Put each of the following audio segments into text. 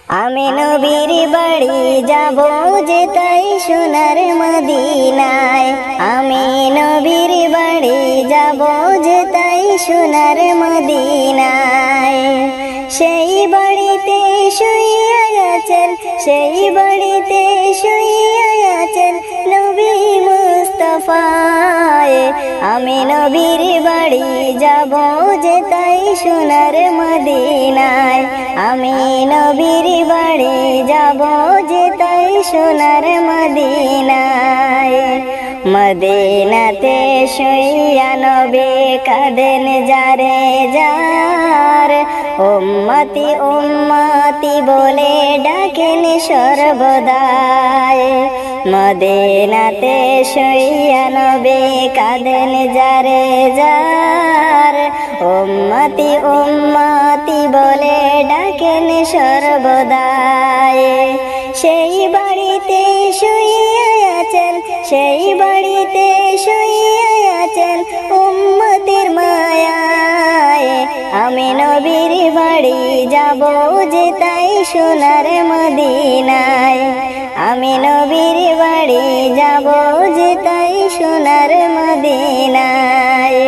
আমি নবীর বাড়ি যাব যে তাই সোনার মদিনায়। আমি নবীর বাড়ি যাব যে তাই সোনার মদিনায়। সেই বাড়িতে শুইয়া আছেন, সেই বাড়িতে শুইয়া আছেন নবী মুস্তাফা। আমি নবীর বাড়ি যাব যে তাই সোনার মদিনায়। আমি নবীর বাড়ি যাব যে তাই সোনার মদিনায়। মদিনাতে শুইয়া নবী কাঁদেন যারে যার, উম্মতি উম্মতি বলে ডাকেন সর্বদাই। মদিনাতে শুইয়া নবী কাঁদেন যারে যার, উম্মতি উম্মতি বলে ডাকেন সর্বদাই। সেই বাড়িতে শুইয়া আছেন, সেই বাড়িতে শুইয়া আছেন উম্মতের মায়ায়। আমি নবীর বাড়ি যাব যে তাই সোনার মদিনায়। আমি নবীর বাড়ি যাব যে তাই সোনার মদিনায়।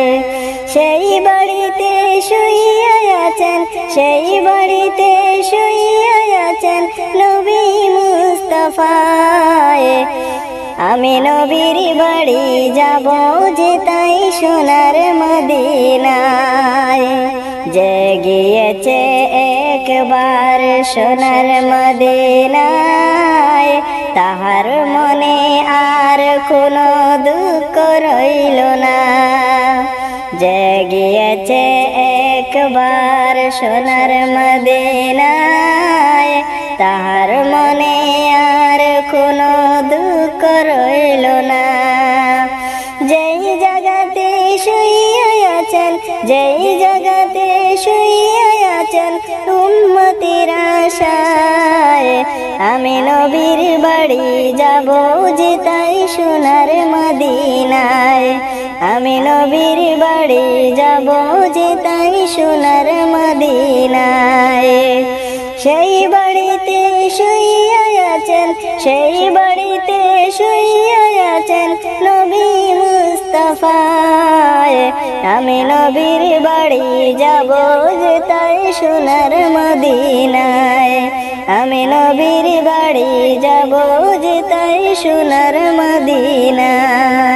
সেই বাড়িতে শুইয়া আছেন, সেই বাড়িতে শুইয়া আছেন নবী মুস্তাফা। আমি নবীর বাড়ি যাব যে তাই সোনার মদিনায়। যে গিয়েছে একবার সোনার মদিনায়, তাহার মনে আর কোনো দুঃখ রইল না। যে গিয়েছে একবার সোনার মদিনায়, তাহার মনে আর কোনো দুঃখ রইল না। যেই জায়গাতে শুইয়া আছেন, যেই জায়গাতে শুইয়া আছেন উম্মতের আশায়। আমি নবীর বাড়ি যাব যে তাই সোনার মদিনায়। আমি নবীর বাড়ি যাব যে তাই সোনার মদিনায়। সেই বাড়িতে শুইয়া আছেন, সেই বাড়িতে শুইয়া আছেন নবী মুস্তাফা। আমি নবীর বাড়ি যাব যে তাই সোনার মদিনায়। আমি নবীর বাড়ি যাব যে তাই সোনার মদিনায়।